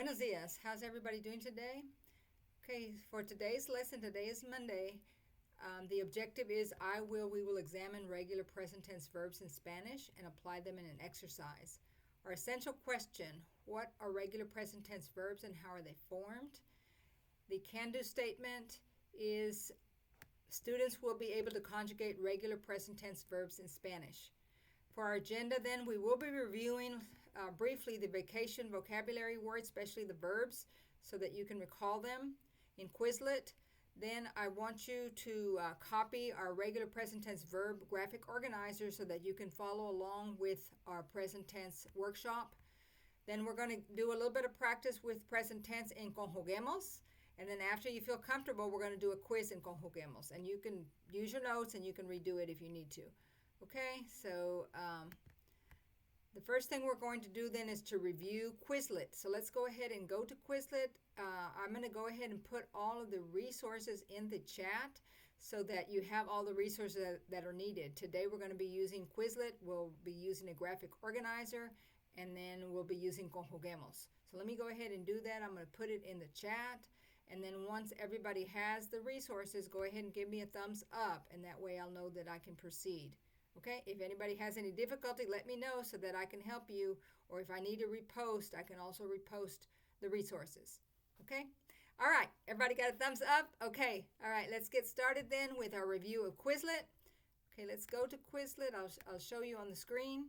Buenos dias. How's everybody doing today? Okay, for today's lesson, today is Monday. The objective is we will examine regular present tense verbs in Spanish and apply them in an exercise. Our essential question, what are regular present tense verbs and how are they formed? The can-do statement is students will be able to conjugate regular present tense verbs in Spanish. For our agenda then, we will be reviewing briefly the vacation vocabulary words, especially the verbs, so that you can recall them in Quizlet. Then I want you to copy our regular present tense verb graphic organizer so that you can follow along with our present tense workshop. Then we're going to do a little bit of practice with present tense in conjuguemos. And then after you feel comfortable, we're going to do a quiz in conjuguemos. And you can use your notes and you can redo it if you need to. Okay, so the first thing we're going to do then is to review Quizlet. So let's go ahead and go to Quizlet. I'm going to go ahead and put all of the resources in the chat so that you have all the resources that are needed. Today we're going to be using Quizlet. We'll be using a graphic organizer, and then we'll be using conjuguemos. So let me go ahead and do that. I'm going to put it in the chat. And then once everybody has the resources, go ahead and give me a thumbs up, and that way I'll know that I can proceed. Okay, if anybody has any difficulty, let me know so that I can help you. Or if I need to repost, I can also repost the resources. Okay? All right, everybody got a thumbs up? Okay, all right, let's get started then with our review of Quizlet. Okay, let's go to Quizlet. I'll show you on the screen.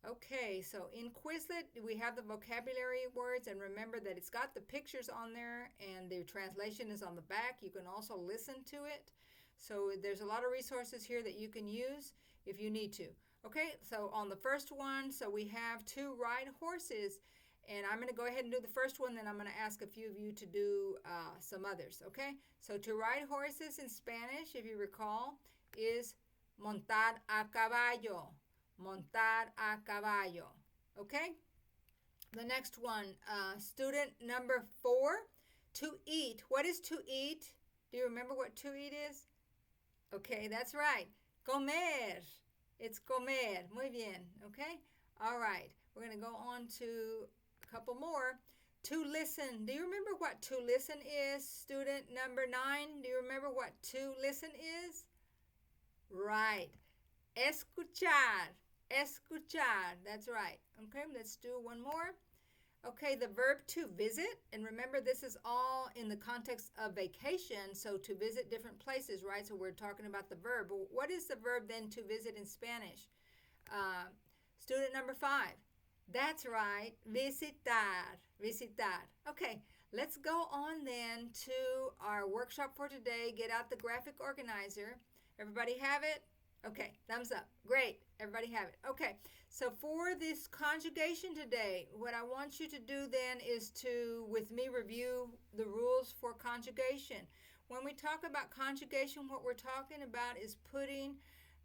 Okay, so in Quizlet, we have the vocabulary words, and remember that it's got the pictures on there, and the translation is on the back. You can also listen to it. So there's a lot of resources here that you can use if you need to. Okay, so on the first one, so we have to ride horses, and I'm going to go ahead and do the first one, then I'm going to ask a few of you to do some others. Okay, so to ride horses in Spanish, if you recall, is montar a caballo. Montar a caballo. Okay? The next one, student number 4, to eat. What is to eat? Do you remember what to eat is? Okay, that's right. Comer. It's comer. Muy bien. Okay? All right. We're going to go on to a couple more. To listen. Do you remember what to listen is? Student number 9. Do you remember what to listen is? Right. Escuchar. Escuchar. That's right. Okay, let's do one more. Okay, the verb to visit. And remember, this is all in the context of vacation. So to visit different places, right? So we're talking about the verb. But what is the verb then to visit in Spanish? Student number 5. That's right. Visitar. Visitar. Okay, let's go on then to our workshop for today. Get out the graphic organizer. Everybody have it? Okay, thumbs up. Great. Everybody have it. Okay, so for this conjugation today, what I want you to do then is to, with me, review the rules for conjugation. When we talk about conjugation, what we're talking about is putting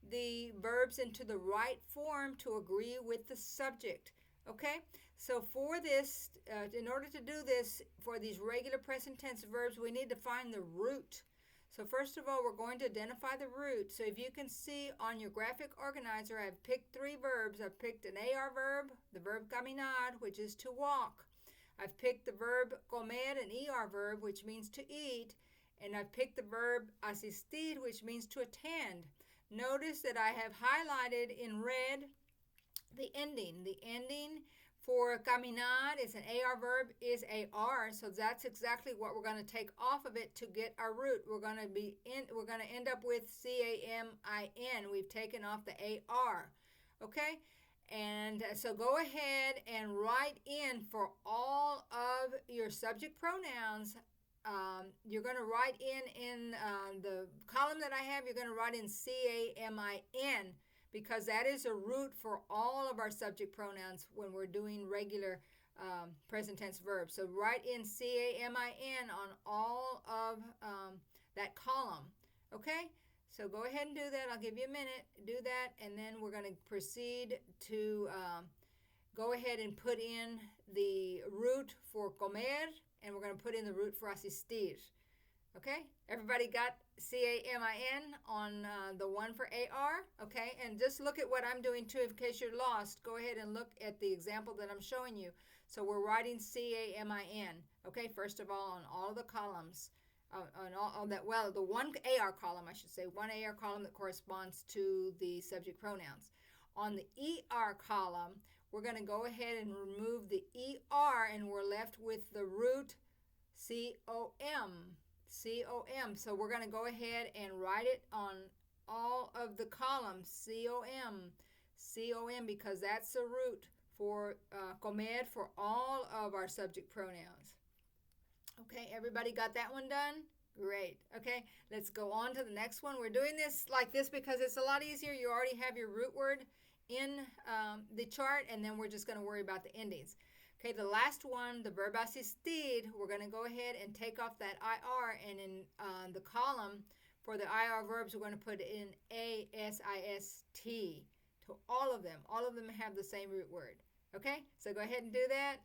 the verbs into the right form to agree with the subject. Okay, so for this, in order to do this, for these regular present tense verbs, we need to find the root. So first of all, we're going to identify the root. So if you can see on your graphic organizer, I've picked 3 verbs. I've picked an AR verb, the verb caminar, which is to walk. I've picked the verb comer, an ER verb, which means to eat. And I've picked the verb asistir, which means to attend. Notice that I have highlighted in red the ending. The ending for caminar is an AR verb, is AR, so that's exactly what we're going to take off of it to get our root. We're going to end up with CAMIN. We've taken off the AR. Okay? And so go ahead and write in for all of your subject pronouns. You're going to write in the column that I have, you're going to write in CAMIN, because that is a root for all of our subject pronouns when we're doing regular present tense verbs. So write in CAMIN on all of that column. Okay? So go ahead and do that. I'll give you a minute. Do that, and then we're going to proceed to go ahead and put in the root for comer, and we're going to put in the root for asistir. Okay, everybody got CAMIN on the one for AR? Okay, and just look at what I'm doing too in case you're lost. Go ahead and look at the example that I'm showing you. So we're writing CAMIN. Okay, first of all, on all the columns. On all that, well, the one AR column, I should say, one AR column that corresponds to the subject pronouns. On the ER column, we're going to go ahead and remove the ER, and we're left with the root COM. COM. So we're going to go ahead and write it on all of the columns. COM. COM, because that's the root for comer for all of our subject pronouns. Okay, everybody got that one done? Great. Okay, let's go on to the next one. We're doing this like this because it's a lot easier. You already have your root word in the chart, and then we're just going to worry about the endings. Okay, the last one, the verb asistir, we're going to go ahead and take off that IR, and in the column for the IR verbs, we're going to put in ASIST to all of them. All of them have the same root word. Okay, so go ahead and do that.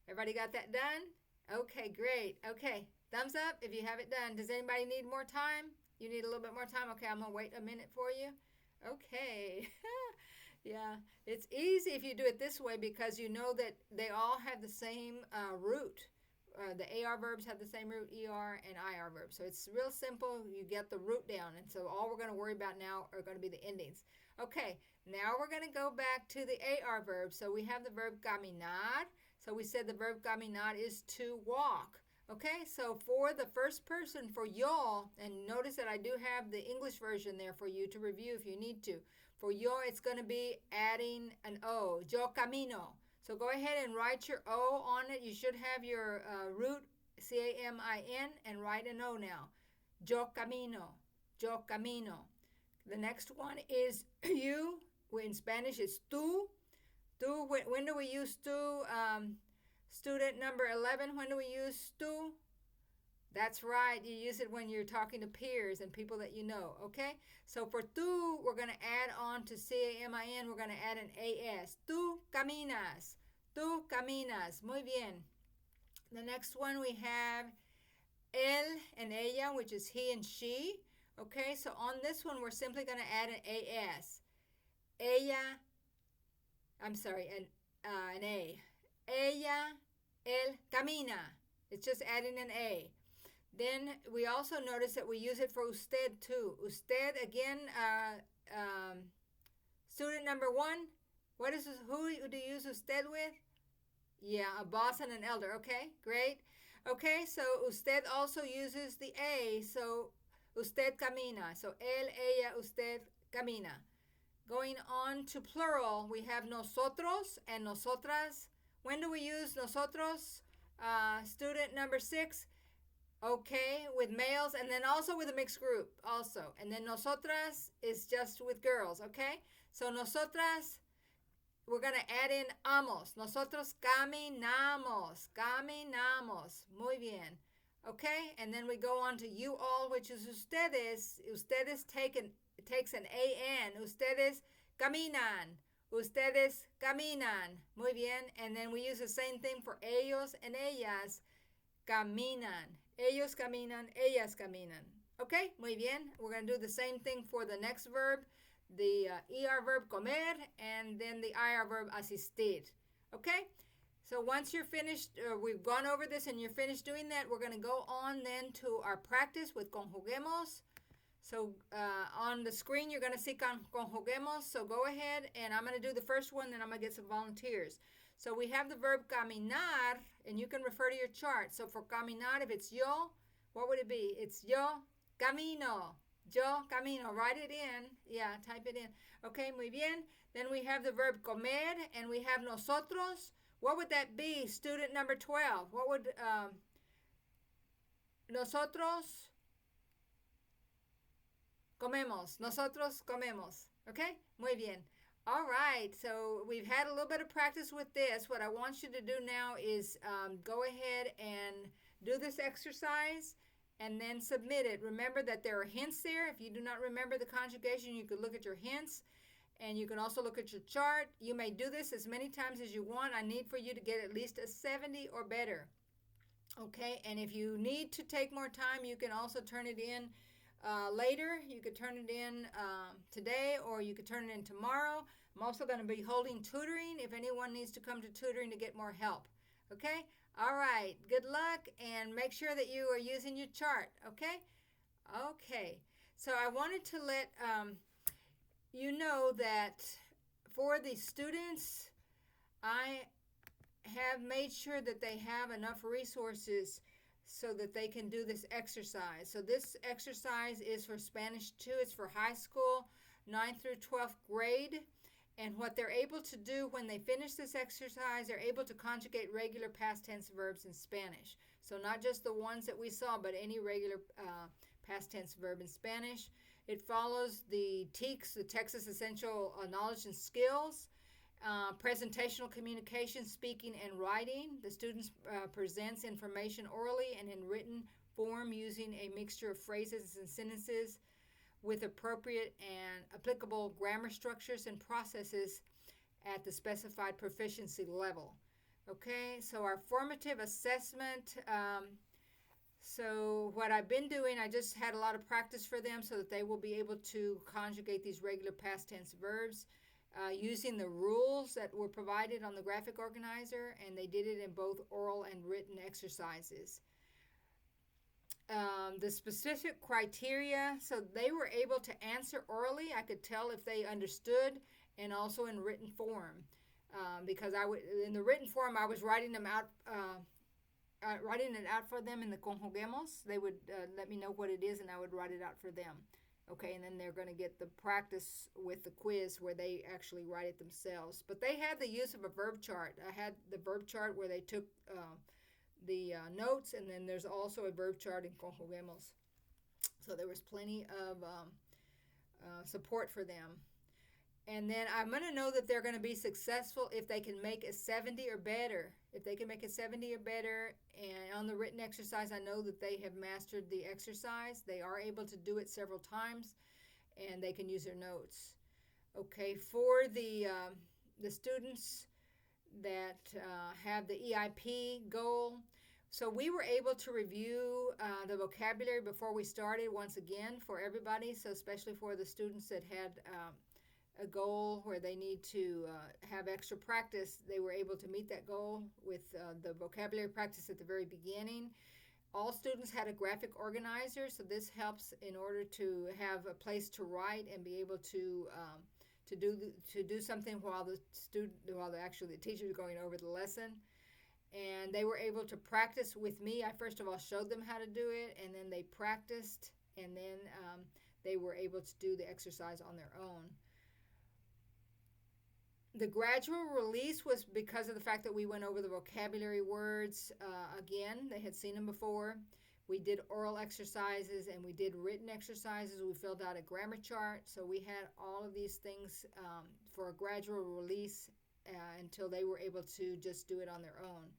Everybody got that done? Okay, great. Okay, thumbs up if you have it done. Does anybody need more time? You need a little bit more time? Okay, I'm going to wait a minute for you. Okay. Yeah, it's easy if you do it this way because you know that they all have the same root. The AR verbs have the same root, ER and IR verbs. So it's real simple. You get the root down. And so all we're going to worry about now are going to be the endings. Okay, now we're going to go back to the AR verbs. So we have the verb caminar. So we said the verb caminar is to walk. Okay, so for the first person, for yo, and notice that I do have the English version there for you to review if you need to. For yo, it's going to be adding an O, yo camino. So go ahead and write your O on it. You should have your root, CAMIN, and write an O now. Yo camino, yo camino. The next one is you. In Spanish, it's tú. Tú, when do we use tú? Student number 11, when do we use tú? That's right. You use it when you're talking to peers and people that you know, okay? So for tú, we're going to add on to CAMIN, we're going to add an AS. Tú caminas. Tú caminas. Muy bien. The next one we have él and ella, which is he and she. Okay, so on this one, we're simply going to add an AS. Ella, I'm sorry, an A. Ella, él, camina. It's just adding an A. Then we also notice that we use it for usted too. Usted, again, student number 1, who do you use usted with? Yeah, a boss and an elder. Okay, great. Okay, so usted also uses the A, so usted camina. So él, ella, usted camina. Going on to plural, we have nosotros and nosotras. When do we use nosotros? Student number 6. Okay, with males, and then also with a mixed group also. And then nosotras is just with girls, okay? So nosotras, we're going to add in amos. Nosotros caminamos. Caminamos. Muy bien. Okay, and then we go on to you all, which is ustedes. Ustedes takes an AN. Ustedes caminan. Ustedes caminan. Muy bien. And then we use the same thing for ellos and ellas. Caminan. Ellos caminan. Ellas caminan. Okay, muy bien. We're going to do the same thing for the next verb, the ER verb comer, and then the IR verb asistir. Okay? So once you're finished, we've gone over this and you're finished doing that, we're going to go on then to our practice with conjuguemos. So on the screen, you're going to see conjuguemos. So go ahead, and I'm going to do the first one, then I'm going to get some volunteers. So we have the verb caminar, and you can refer to your chart. So for caminar, if it's yo, what would it be? It's yo camino. Yo camino. Write it in. Yeah, type it in. Okay, muy bien. Then we have the verb comer, and we have nosotros. What would that be? Student number 12. What would nosotros comemos? Nosotros comemos. Okay? Muy bien. All right. So we've had a little bit of practice with this. What I want you to do now is go ahead and do this exercise and then submit it. Remember that there are hints there. If you do not remember the conjugation, you could look at your hints. And you can also look at your chart. You may do this as many times as you want. I need for you to get at least a 70 or better. Okay, and if you need to take more time, you can also turn it in later. You could turn it in today, or you could turn it in tomorrow. I'm also going to be holding tutoring if anyone needs to come to tutoring to get more help. Okay? All right. Good luck, and make sure that you are using your chart. Okay? Okay. So I wanted to let you know that for the students, I have made sure that they have enough resources so that they can do this exercise. So this exercise is for Spanish 2. It's for high school, 9th through 12th grade. And what they're able to do when they finish this exercise, they're able to conjugate regular past tense verbs in Spanish. So not just the ones that we saw, but any regular past tense verb in Spanish. It follows the TEKS, the Texas Essential Knowledge and Skills. Presentational communication, speaking, and writing. The students presents information orally and in written form using a mixture of phrases and sentences with appropriate and applicable grammar structures and processes at the specified proficiency level. Okay, so our formative assessment. So what I've been doing, I just had a lot of practice for them so that they will be able to conjugate these regular past tense verbs. Using the rules that were provided on the graphic organizer, and they did it in both oral and written exercises. The specific criteria, so they were able to answer orally. I could tell if they understood, and also in written form, because in the written form I was writing them out, writing it out for them in the conjuguemos. They would let me know what it is, and I would write it out for them. Okay, and then they're going to get the practice with the quiz where they actually write it themselves. But they had the use of a verb chart. I had the verb chart where they took the notes, and then there's also a verb chart in conjuguemos. So there was plenty of support for them. And then I'm going to know that they're going to be successful if they can make a 70 or better. If they can make a 70 or better, and on the written exercise, I know that they have mastered the exercise. They are able to do it several times, and they can use their notes. Okay, for the students that have the EIP goal, so we were able to review the vocabulary before we started once again for everybody, so especially for the students that had a goal where they need to have extra practice. They were able to meet that goal with the vocabulary practice at the very beginning. All students had a graphic organizer, so this helps in order to have a place to write and be able to do something while the teacher is going over the lesson. And they were able to practice with me. I first of all showed them how to do it, and then they practiced, and then they were able to do the exercise on their own. The gradual release was because of the fact that we went over the vocabulary words again. They had seen them before. We did oral exercises and we did written exercises. We filled out a grammar chart. So we had all of these things for a gradual release until they were able to just do it on their own.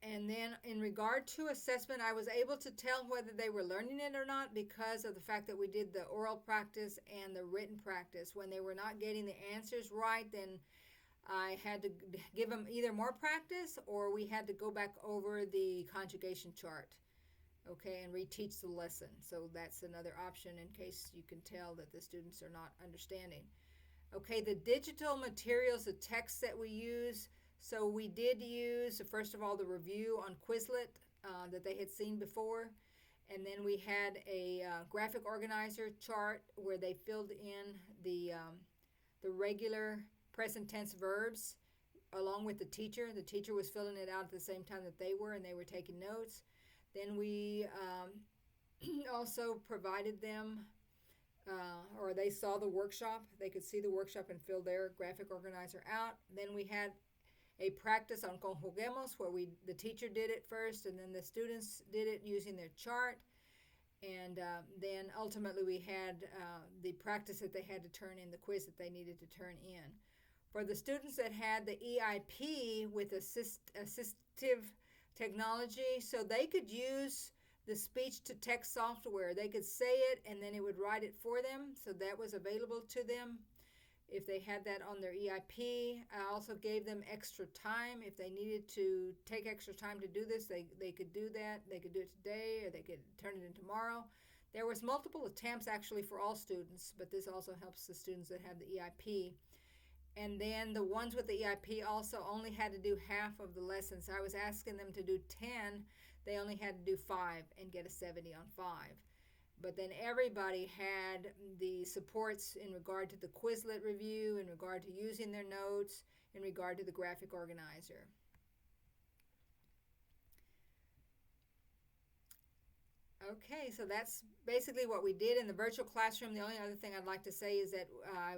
And then in regard to assessment, I was able to tell whether they were learning it or not because of the fact that we did the oral practice and the written practice. When they were not getting the answers right, then I had to give them either more practice or we had to go back over the conjugation chart, okay, and reteach the lesson. So that's another option in case you can tell that the students are not understanding. Okay, the digital materials, the text that we use. So we did use, first of all, the review on Quizlet that they had seen before. And then we had a graphic organizer chart where they filled in the regular present tense verbs along with the teacher. The teacher was filling it out at the same time that they were, and they were taking notes. Then we also provided them, or they saw the workshop. They could see the workshop and fill their graphic organizer out. Then we had a practice on conjuguemos where the teacher did it first and then the students did it using their chart. And then ultimately we had the practice that they had to turn in, the quiz that they needed to turn in. For the students that had the EIP with assistive technology, so they could use the speech-to-text software. They could say it and then it would write it for them, so that was available to them. if they had that on their EIP. I also gave them extra time. If they needed to take extra time to do this, they could do that. They could do it today, or they could turn it in tomorrow. There was multiple attempts actually for all students, but this also helps the students that have the EIP. And then the ones with the EIP also only had to do half of the lessons. I was asking them to do 10. They only had to do 5 and get a 70 on 5. But then everybody had the supports in regard to the Quizlet review, in regard to using their notes, in regard to the graphic organizer. Okay, so that's basically what we did in the virtual classroom. The only other thing I'd like to say is that I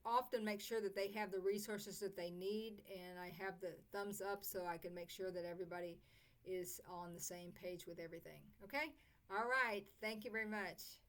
often make sure that they have the resources that they need, and I have the thumbs up so I can make sure that everybody is on the same page with everything. Okay? All right. Thank you very much.